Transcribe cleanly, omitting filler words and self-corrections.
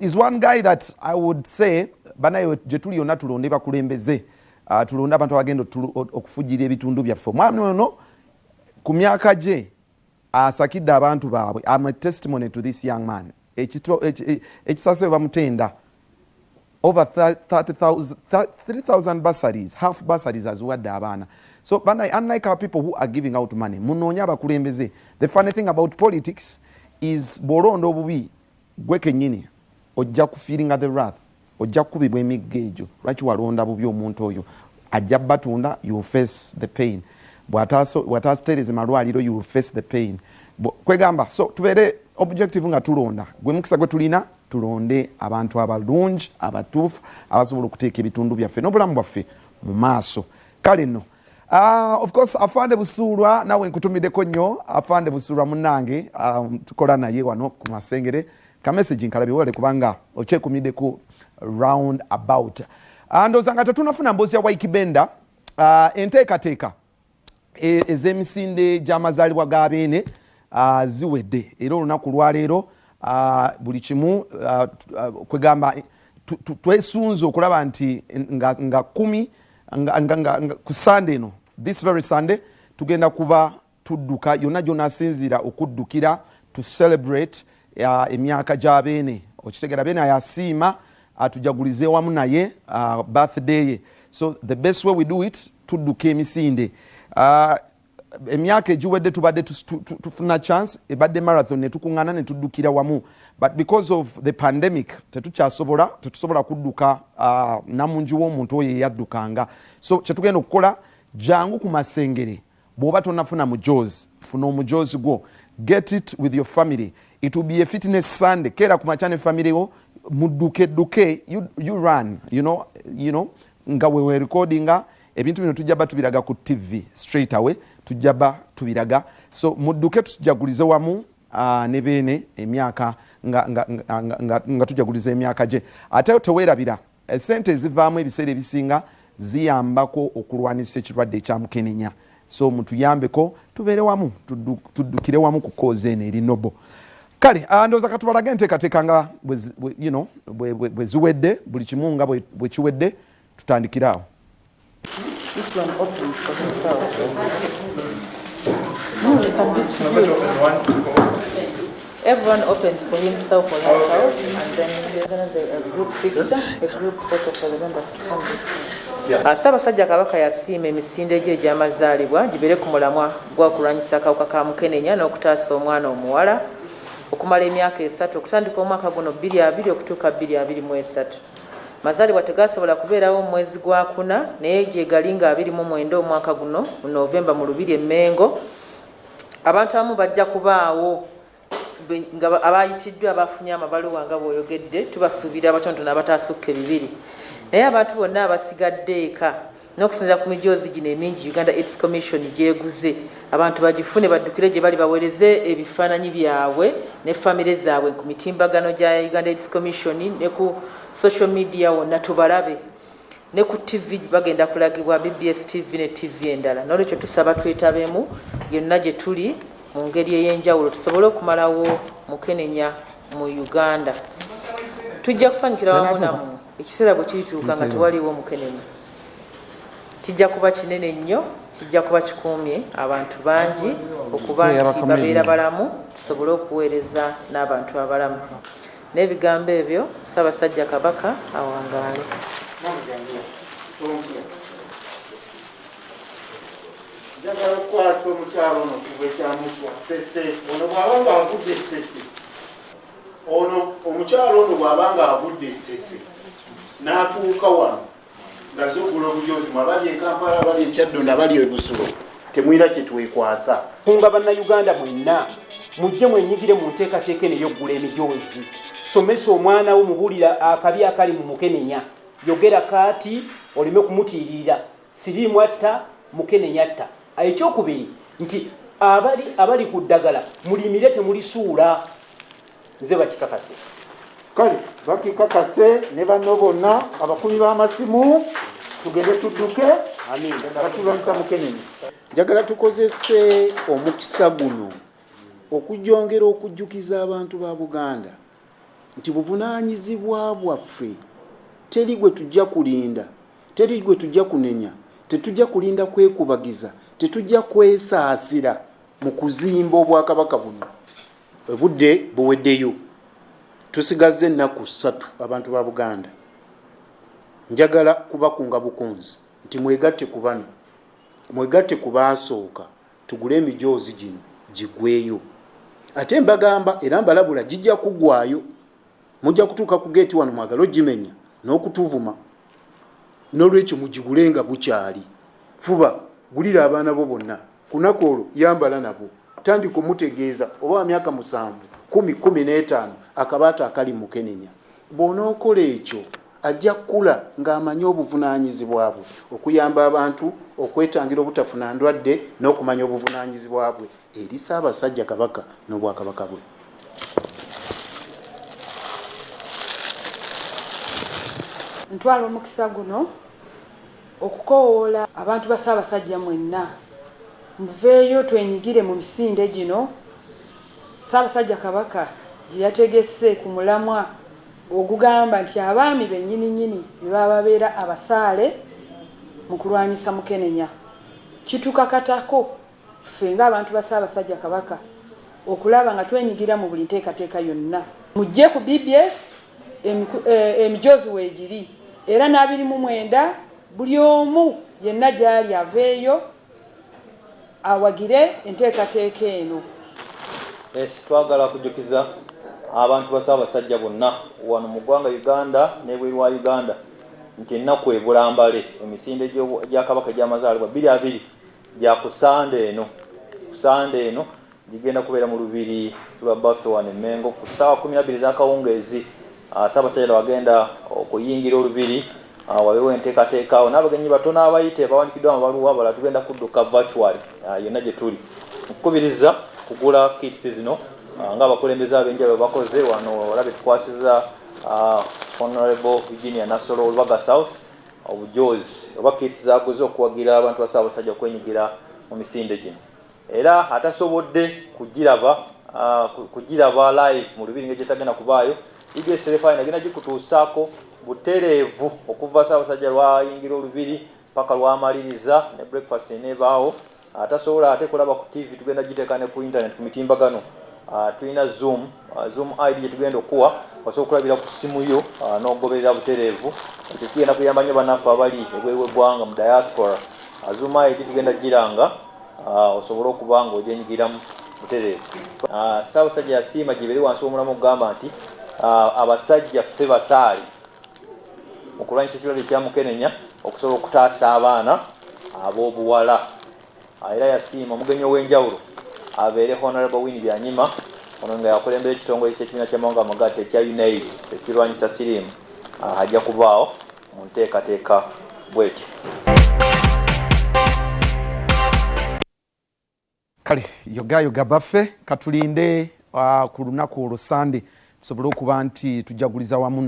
is one guy that I would say banayo je tuli yonna tulonde bakulembeze tulonda abantu abagenda okufujira ebitundu byaffe omwami ono ku myaka gye asakidde abantu baabwe. I'm a testimony to this young man. Ekisase bamutenda over 3,000 bursaries, half bursaries aziwadde abaana. So unlike our people who are giving out money, munoonya abakulembeze. The funny thing about politics is bolondo obubi gwe kennyini ojja kufiringa the wrath, ojja kubibwa emigga egyo lwaki walonda bubi omuntu oyo ajja batunda, you will face the pain. Bw'ataatereza malwaliro, you will face the pain. Kwegamba so tubeere objective nga tulonda gwe mukisa gwe tulina tulonde abantu abalungi abatuufu abasobola okuteeka ebitundu byaffe n'obulamu bwaffe mu maaso. Kale nno of course Afande Busuulwa nawe nkutumiddeko nnyo. Afande Busuulwa munnange tukola naye wano ku Masengere ka message nkalabye wale kubanga okyekumiddeko round about ndowooza nga tetunafuna mboozi ya Waikibenda enteekateeka ez'emisinde gy'amazaalibwa g'abeene ziwedde era olunaku lwaleero buli kimu kwegamba twesunze okulaba nti nga 10 ku Sunday eno, this very Sunday tugenda kuba tudduka yonna gy'onaasinziira okuddukira to celebrate emyaka gy'abeene. Okitegera beene ayasiima atujagulize wamu naye birthday ye. So the best way we do it tudduka emisinde. Emyaka egiwedde tubadde tufuna chance ebadde marathon ne tukuŋŋaana ne tuddukira wamu, but because of the pandemic tetusobola kudduka namungi w'omuntu oyo eyaddukanga. So kyetugenda okukola jangu ku Masengere bw'oba tonafuna mujoozi funa omujoozi gwo, get it with your family. It will be a fitness Sunday. Keera ku makya ne family yo mudduke you run you know nga wewe recordinga ebintu bino tujja tubiraga ku TV straight away, tujja tubiraga. So mudduke tujagulize wamu ne beene emyaka nga tujagulize emyaka gye. Ate teweerabira esente ezivaamu ebiseera ebisinga ziyambako okulwanisa ekirwadde ekya mukenenya. So mutuyambeko tubeere wamu tuddukire wamu ku koze eno eri nobo. Kale ndowooza katubalage enteekateeka nga bwe ziwedde, buli kimu nga bwe kiwedde, tutandikiraawo. Each one opens for himself. No, you can distribute. Everyone opens for himself or herself, and then we're going to do a group picture, a group photo for the members to come with. Ssaabasajja Kabaka yasiima emisinde gye egy'amazaalibwa gibeere ku mulamwa gw'okulwanyisa akawuka ka mukenenya n'okutaasa omwana omuwala okumala emyaka 3 okutandika omwaka guno 2020 okutuuka 2023. Mazaalibwa tegasobola kubeerawo mu mwezi gwa 4 naye gye gali nga 29 omwaka guno mu Novemba mu Lubiri e Mengo. Abantu abamu bajja kubaawo nga abayitiddwa abafunye amabaluwa nga bw'oyogedde, tubasuubira abatonotono abataasukka 2. Naye abantu bonna abasigadde eka n'okusinziira ku mijoozi gino emingi Uganda AIDS Commission gyeguze, abantu bagifune baddukire gye bali baweereze ebifaananyi byabwe ne famire zaabwe ku mitimbagano gya Uganda AIDS Commission ne ku social media wonna tubalabe, ne ku TV bagenda kulagibwa BBS TV ne TV endala. N'olwekyo tusaba twetabeemu yonna gye tuli mu ngeri ey'enjawulo tusobole okumalawo mukenenya mu Uganda. Tujja kusanyukira wamu nammwe ekiseera bwe kirituuka nga tewaliwo mukenenya. Kijja kuba kinene nnyo, kijja kuba kikuumye abantu bangi okuba nti babeera balamu, tusobole okuweereza n'abantu abalamu. N'ebigambo ebyo Ssaabasajja Kabaka awangaale. Njagala okukwasa omukyalo ono kuva ekyamuswa Ssese. Ono bw'aba ng'avudde e Ssese, omukyalo ono bw'aba ng'avudde e Ssese n'atuuka wano ng'azuukula obujoozi mu abali e Kampala, abali e Kyaddondo, abali e Busulo, temuyina kye twekwasa. Kunga bannayuganda mwenna mujje mwenyigire mu nteekateeka eno ey'oggula emijoozi. Somesa omwana wo mubuulira akabi akali mu mukenenya, yogera kaati oleme kumutiirira, siriimu atta mukenenya atta. Ekyokubiri nti abali ku ddagala mulimire temulisuula. Nze bakikakase. Kale bakikakase ne banno bonna abakubi b'amasimu tugende tudduke batulwanyisa mukenenya. Njagala tukozese omukisa guno okujongera okujjukiza abantu ba Buganda nti buvunaanyizibwa bwaffe teri gwe tujja kulinda, teri gwe tujja kunenya, tetujja kulinda kwekubagiza, tetujja kwesaasira mu kuzimba obwakabaka buno. Obudde buweddeyo, tusigaze ennaku 3 abantu ba Buganda. Njagala kubakunga bukunzi nti mwegatte ku bano, mwegatte ku baasooka, tugule emijoozi gino gigweyo. Ate mbagamba era mbalabula gijja kugwayo, mujja kutuuka ku geeti wano mwagala ogimenya n'okutuvuma. N'olwekyo mugigulenga bukyali. Fuba gulira abaana bo bonna, kunaku olwo yambala nabo, tandika omutegeeza oba wa myaka 7, 10, 15 akabaata akali mu Kenenya. Bw'onookola ekyo ajja kula ng'amanyi obuvunaanyizibwa bwe okuyamba abantu okwetangira obutafuna ndwadde n'okumanya obuvunaanyizibwa bwe eri Ssaabasajja Kabaka n'Obwakabaka bwe. Ntwala omukisa guno okukowoola abantu ba Ssaabasajja mwenna muveeyo twenyigire mu misinde gino Ssaabasajja Kabaka gye yategese ku mulamwa ogugamba nti abaami bennyini be baba babeera abasaale mu kulwanyisa Mukenenya. Kitukakatako ffe ng'abantu ba Ssaabasajja Kabaka okulaba nga twenyigira mu buli nteekateeka yonna. Mujje ku BBS emijoozi weegiri era n'29 buli omu yenna gy'ali aveeyo awagire enteekateeka eno. Twagala kujjukiza abantu ba Ssaabasajja bonna wano mu ggwanga Uganda n'ebweru wa Uganda nti ennaku ebulambale emisinde gya Kabaka gy'amazaalibwa 22 gya ku Sande eno. Ku Sande eno gigenda kubeera mu lubiri lwa Baffe wano e Mengo ku ssaawa 12 z'akawungeezi. Ssaabasajja wagenda okuyingira olubiri wabeewo enteekateeka awo n'abagenyi batono abayite bawandikiddwa amabaluwa abalala tugenda kudduka virtual yonna gye tuli. Nkukubiriza kugula kits zino ng'abakulembeze ab'enjawulo bakoze wano. Olabye tukwasiza Honorable Virginia Nasolo Olubaga South obujoozi oba kits zaguze okuwagira abantu ba Ssaabasajja okwenyigira mu misinde gino, era atasobodde kugiraba live mu lubiri ng'egye tagenda kubaayo. EBS telefine agenda gikutuusaako butereevu okuva Ssaabasajja lwayingira olubiri paka lwamaliriza ne breakfast enebaawo. Atasobola ate kulaba ku TV tugenda giteeka ne ku internet ku mitimbagano. Tulina Zoom ID gye tugenda okuwa osobola okulabira ku simu yo n'ogoberera butereevu. Ekyo kigenda kuyamba nnyo bannaffe abali ebweru w'eggwanga mu diaspora. Zoom ID tugenda giranga osobole okuba ng'ogyenyigiramu butereevu. Ssaabasajja yasiima gye beri wansi w'omulamu okugamba nti abasajja ffe basaali mu kulwanyisa ekirwadde kya Mukenenya okusobola okutaasa abaana ab'obuwala. Era yasiima omugenyi ow'enjawulo abeere Honorable Winnie Byanyima ono nga yakulembera ekitongole ky'ekibiina ky'amawanga amagatte ekya UNAID ekirwanyisa siriimu ajja kubaawo mu nteekateeka bwetyo. Kale yoga baffe katulinde ku lunaku olwo Sande tusobole okuba nti tujaguliza wamu